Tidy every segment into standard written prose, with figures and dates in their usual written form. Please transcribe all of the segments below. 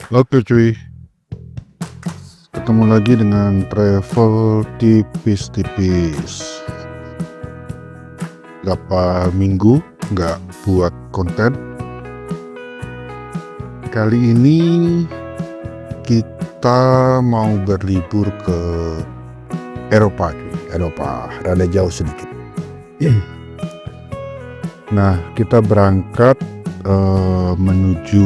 Oke cuy, ketemu lagi dengan travel tipis-tipis. Berapa minggu nggak buat konten. Kali ini kita mau berlibur ke Eropa cuy. Eropa, rada jauh sedikit. Nah, kita berangkat menuju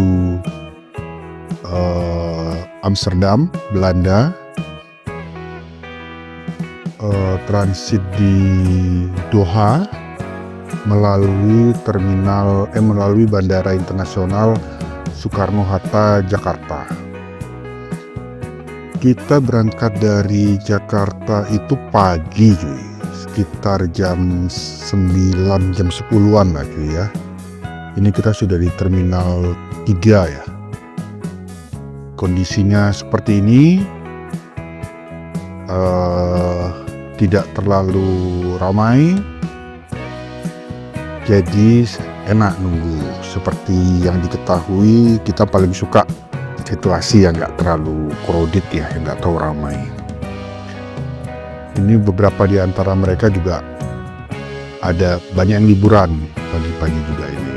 Amsterdam, Belanda, transit di Doha melalui Bandara Internasional Soekarno-Hatta, Jakarta. Kita berangkat dari Jakarta itu pagi cuy, sekitar jam 9, jam 10-an lah cuy ya. Ini kita sudah di Terminal 3 ya. Kondisinya seperti ini, tidak terlalu ramai, jadi enak nunggu. Seperti yang diketahui, kita paling suka situasi yang nggak terlalu crowded ya, yang nggak terlalu ramai. Ini beberapa di antara mereka juga ada banyak yang liburan pagi-pagi juga ini.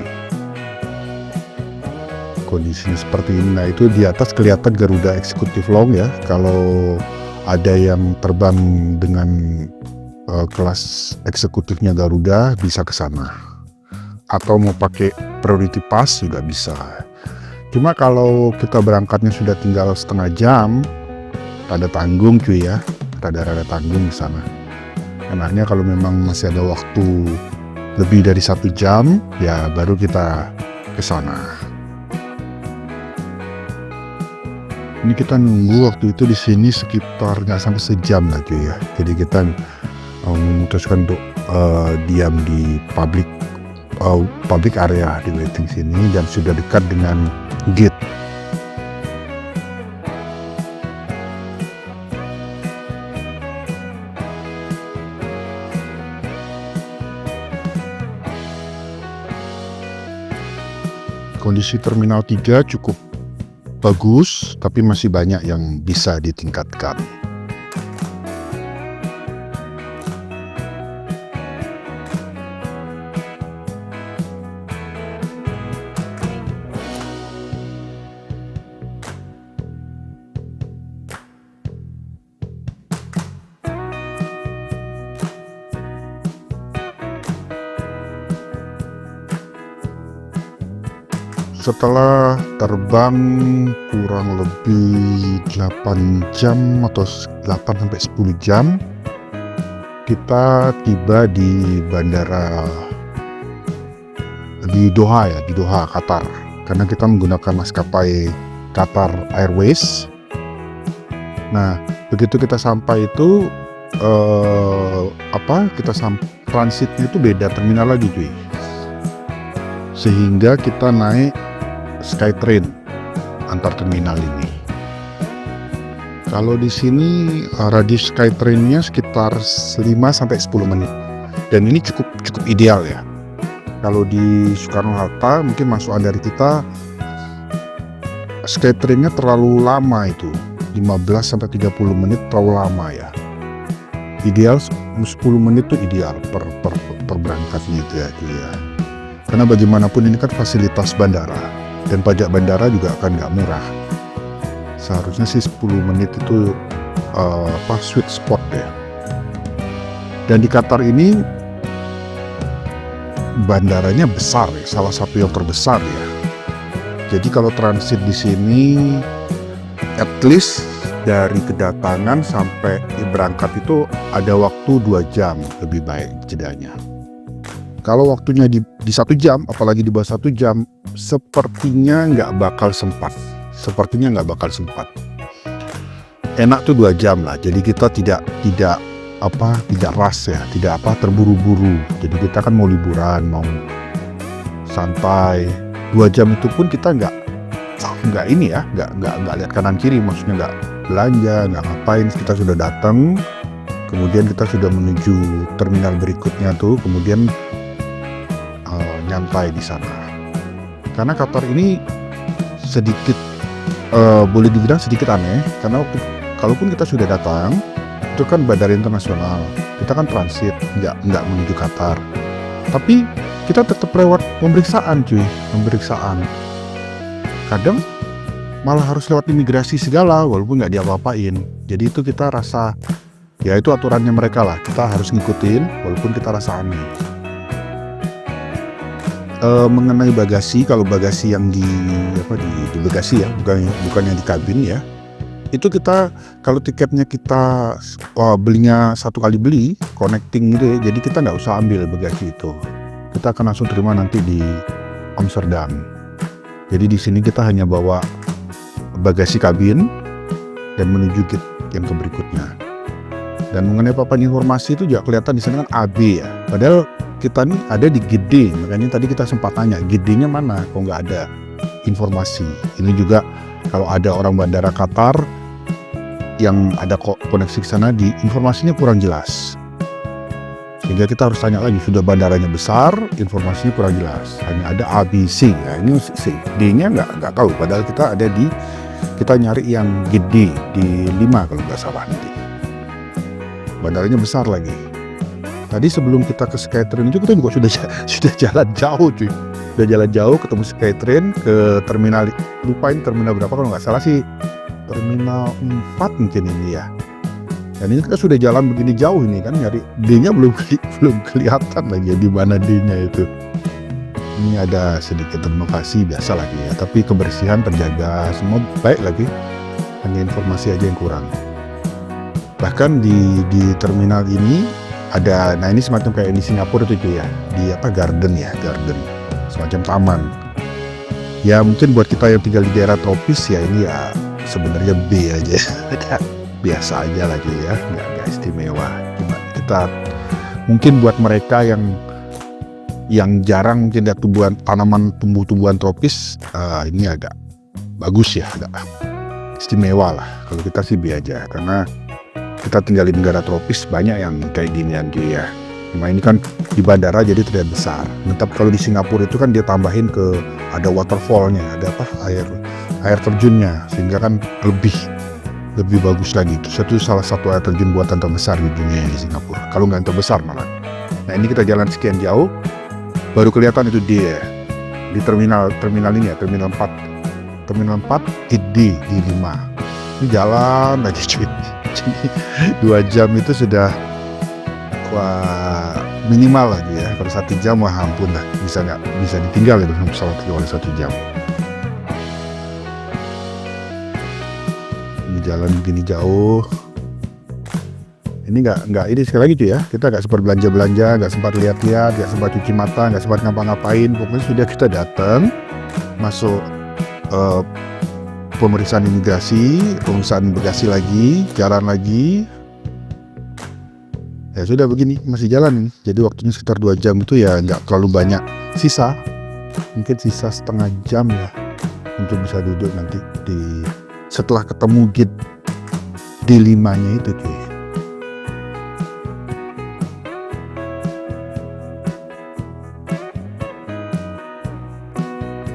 Kondisinya seperti ini. Nah, itu di atas kelihatan Garuda Executive Long ya. Kalau ada yang terbang dengan kelas eksekutifnya Garuda bisa ke sana. Atau mau pakai priority pass juga bisa. Cuma kalau kita berangkatnya sudah tinggal setengah jam, rada tanggung cuy ya. Rada tanggung di sana. Enaknya kalau memang masih ada waktu lebih dari 1 jam, ya baru kita ke sana. Ini kita nunggu waktu itu di sini sekitar nggak sampai sejam lah cuy ya. Jadi kita memutuskan untuk diam di public area di waiting sini dan sudah dekat dengan gate. Kondisi Terminal 3 cukup bagus, tapi masih banyak yang bisa ditingkatkan. Setelah terbang kurang lebih 8 jam atau 8-10 jam, kita tiba di bandara di Doha ya, di Doha, Qatar. Karena kita menggunakan maskapai Qatar Airways. Nah, begitu kita sampai itu transitnya itu beda terminal lagi cuy. Sehingga kita naik Skytrain antar terminal ini. Kalau di sini radius Skytrainnya sekitar 5-10 menit. Dan ini cukup ideal ya. Kalau di Soekarno-Hatta mungkin masukan dari kita, Skytrainnya terlalu lama itu. 15-30 menit terlalu lama ya. Ideal 10 menit itu ideal per berangkatnya itu ya. Karena bagaimanapun ini kan fasilitas bandara. Dan pajak bandara juga akan nggak murah. Seharusnya sih 10 menit itu sweet spot ya. Dan di Qatar ini bandaranya besar ya, salah satu yang terbesar ya. Jadi kalau transit di sini, at least dari kedatangan sampai berangkat itu ada waktu 2 jam lebih baik jedanya. Kalau waktunya di 1 jam, apalagi di bawah 1 jam, sepertinya nggak bakal sempat. Enak tuh 2 jam lah. Jadi kita tidak rush ya, tidak terburu-buru. Jadi kita kan mau liburan, mau santai. 2 jam itu pun kita nggak lihat kanan kiri, maksudnya nggak belanja, nggak ngapain. Kita sudah datang, kemudian kita sudah menuju terminal berikutnya tuh, kemudian nyantai di sana. Karena Qatar ini sedikit boleh dibilang sedikit aneh, karena kalaupun kita sudah datang, itu kan bandara internasional, kita kan transit, nggak menuju Qatar. Tapi kita tetap lewat pemeriksaan cuy, pemeriksaan. Kadang malah harus lewat imigrasi segala, walaupun nggak diapa-apain. Jadi itu kita rasa, ya itu aturannya mereka lah, kita harus ngikutin, walaupun kita rasa aneh. Mengenai bagasi, kalau bagasi yang di bagasi ya, bukan yang di kabin ya, itu kita kalau tiketnya kita belinya satu kali beli connecting gitu ya, jadi kita nggak usah ambil bagasi itu, kita akan langsung terima nanti di Amsterdam. Jadi di sini kita hanya bawa bagasi kabin dan menuju gate yang berikutnya. Dan mengenai papan informasi itu juga kelihatan di sana kan AB ya, padahal kita nih ada di gate D, makanya tadi kita sempat tanya gate D-nya mana, kok nggak ada informasi. Ini juga kalau ada orang bandara Qatar yang ada koneksi ke sana, di informasinya kurang jelas, sehingga kita harus tanya lagi. Sudah bandaranya besar, informasinya kurang jelas, hanya ada ABC. Nah ini D-nya nggak tahu, padahal kita nyari yang gate D di 5 kalau nggak salah nanti. Bandaranya besar lagi. Tadi sebelum kita ke Skytrain itu kita juga sudah jalan jauh cuy. Udah jalan jauh ketemu Skytrain ke terminal, lupain terminal berapa kalau nggak salah sih, terminal 4 mungkin ini ya. Dan ini kita sudah jalan begini jauh ini kan, nyari D-nya belum kelihatan lagi ya, di mana D-nya itu. Ini ada sedikit renovasi biasa lagi ya, tapi kebersihan terjaga, semua baik lagi. Hanya informasi aja yang kurang. Bahkan di terminal ini ada, nah ini semacam kayak di Singapura itu ya, di garden, semacam taman. Ya mungkin buat kita yang tinggal di daerah tropis ya ini ya sebenarnya B aja, biasa aja lagi ya, nggak istimewa. Cuma kita mungkin buat mereka yang jarang mungkin lihat tumbuh-tumbuhan tropis, ini agak bagus ya, agak istimewa lah. Kalau kita sih B aja, karena kita tinggal di negara tropis, banyak yang kayak ginian gitu ya. Cuma ini kan di bandara jadi terlihat besar. Tetap kalau di Singapura itu kan dia tambahin ada waterfallnya, ada air terjunnya, sehingga kan lebih bagus lagi. Itu salah satu air terjun buatan terbesar di dunia di Singapura, kalau nggak terbesar malah. Nah ini kita jalan sekian jauh, baru kelihatan itu dia di terminal ini ya, terminal 4 gate D di 5. Ini jalan lagi cuy. Jadi 2 jam itu sudah minimal lagi ya. Kalau 1 jam wah ampun lah, bisa ditinggal itu pesawat kalau 1 jam. Ini jalan begini jauh. Ini nggak ini sekali lagi tuh ya, kita nggak sempat belanja, nggak sempat lihat-lihat, nggak sempat cuci mata, nggak sempat ngapa-ngapain. Pokoknya sudah kita datang, masuk pemeriksaan imigrasi, pemeriksaan bagasi lagi, jalan lagi. Ya sudah begini, masih jalan ini. Jadi waktunya sekitar 2 jam itu ya, nggak terlalu banyak sisa. Mungkin sisa setengah jam ya, untuk bisa duduk nanti setelah ketemu gate di 5-nya itu cuy.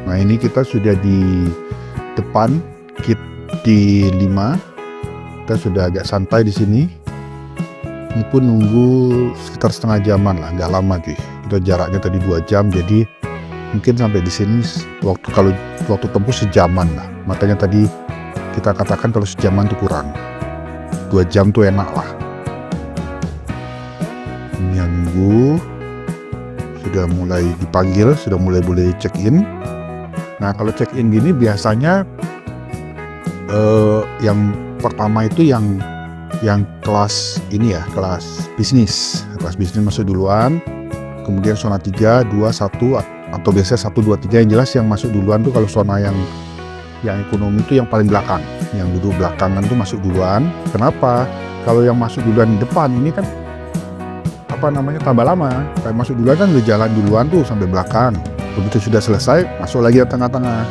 Nah ini kita sudah di depan gate di 5, kita sudah agak santai di sini. Ini pun nunggu sekitar setengah jaman lah, nggak lama cuy. Kita jaraknya tadi 2 jam, jadi mungkin sampai di sini waktu tempuh sejaman lah. Makanya tadi kita katakan kalau sejaman itu kurang, 2 jam tuh enak lah. Ini yang nunggu, sudah mulai dipanggil, sudah mulai boleh check in. Nah kalau check in gini biasanya yang pertama itu yang kelas ini ya, kelas bisnis masuk duluan, kemudian zona 3, 2, 1 atau biasanya 1, 2, 3. Yang jelas yang masuk duluan tuh kalau zona yang ekonomi itu yang paling belakang, yang duduk belakangan tuh masuk duluan. Kenapa? Kalau yang masuk duluan di depan ini kan tambah lama. Kayak masuk duluan kan udah jalan duluan tuh sampai belakang. Begitu sudah selesai, masuk lagi ke tengah-tengah.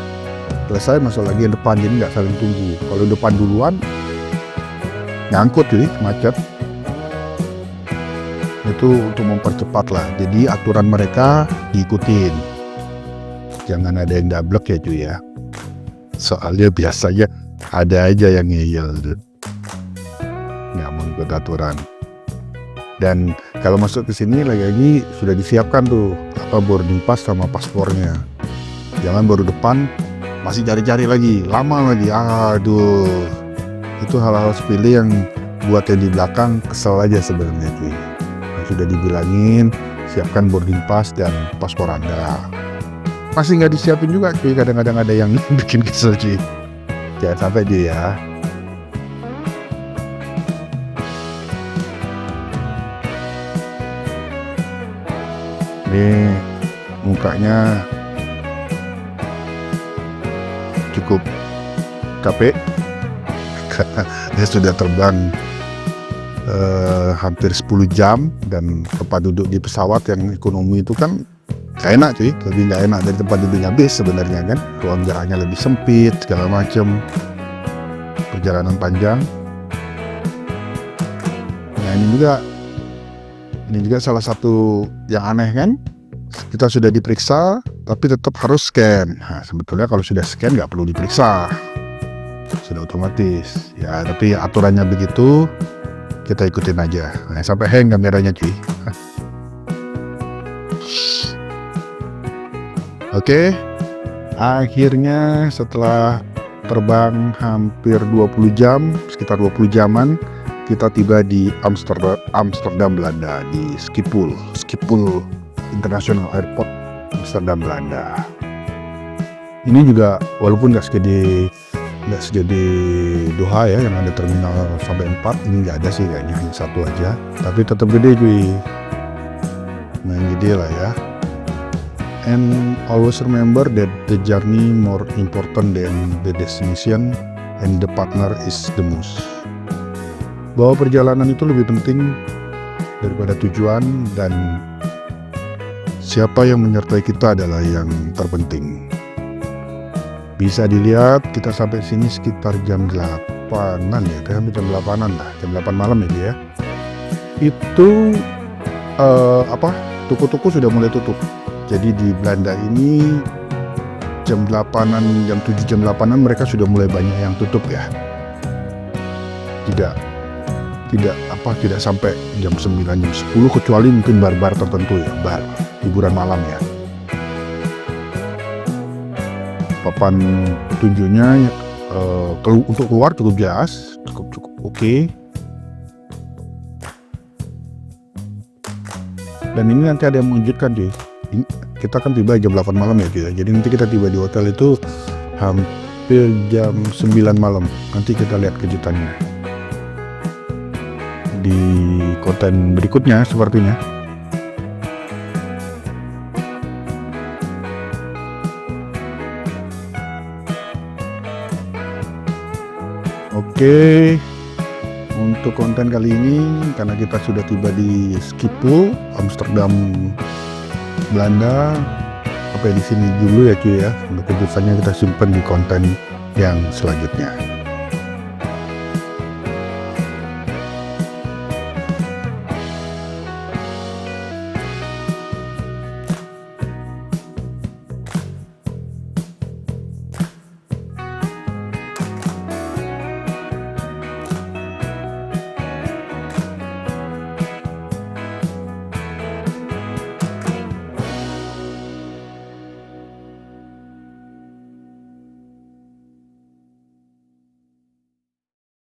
Selesai, masuk lagi yang depan, jadi nggak saling tunggu. Kalau depan duluan, nyangkut jadi macet. Itu untuk mempercepat lah. Jadi aturan mereka diikutin. Jangan ada yang dablek ya cuy ya. Soalnya biasanya ada aja yang ngeyel tuh, nggak mau ikut aturan. Dan kalau masuk ke sini lagi-lagi sudah disiapkan tuh boarding pass sama paspornya. Jangan baru depan masih cari-cari lagi, lama lagi. Aduh, itu hal-hal sepele yang buat yang di belakang kesel aja sebenarnya cuy. Nah, sudah dibilangin siapkan boarding pass dan paspor Anda, masih nggak disiapin juga cuy. Kadang-kadang ada yang bikin kesel cuy. Jangan sampai dia ya. Ini mukanya cukup capek karena dia sudah terbang hampir 10 jam, dan tempat duduk di pesawat yang ekonomi itu kan gak enak cuy, lebih gak enak dari tempat duduknya bis sebenarnya kan. Ruang geraknya lebih sempit segala macem, perjalanan panjang. Nah ini juga salah satu yang aneh kan, kita sudah diperiksa tapi tetap harus scan. Nah, sebetulnya kalau sudah scan nggak perlu diperiksa, sudah otomatis ya, tapi aturannya begitu, kita ikutin aja. Nah, sampai hang kameranya cuy. Oke, akhirnya setelah terbang hampir 20 jam, sekitar 20 jaman, kita tiba di Amsterdam, Belanda, di Schiphol International Airport, Amsterdam, Belanda. Ini juga walaupun nggak segede Doha ya, yang ada terminal sampai 4, ini nggak ada sih kayaknya, hanya satu aja. Tapi tetap gede cuy, main gede lah ya. And always remember that the journey more important than the destination, and the partner is the most. Bahwa perjalanan itu lebih penting daripada tujuan, dan siapa yang menyertai kita adalah yang terpenting. Bisa dilihat kita sampai sini sekitar jam 8-an ya, hampir jam 8-an lah, jam 8 malam ya. Itu toko-toko sudah mulai tutup. Jadi di Belanda ini jam 8-an, jam 7, jam 8-an mereka sudah mulai banyak yang tutup ya. Tidak sampai jam 9, jam 10, kecuali mungkin bar-bar tertentu ya, bar hiburan malam ya. Papan petunjuknya untuk keluar cukup jelas, cukup oke. Dan ini nanti ada yang mengejutkan cuy. Kita kan tiba jam 8 malam ya cuy. Jadi nanti kita tiba di hotel itu hampir jam 9 malam. Nanti kita lihat kejutannya di konten berikutnya sepertinya. Oke, untuk konten kali ini karena kita sudah tiba di Schiphol, Amsterdam, Belanda, sampai di sini dulu ya cuy ya. Untuk kejutannya kita simpan di konten yang selanjutnya.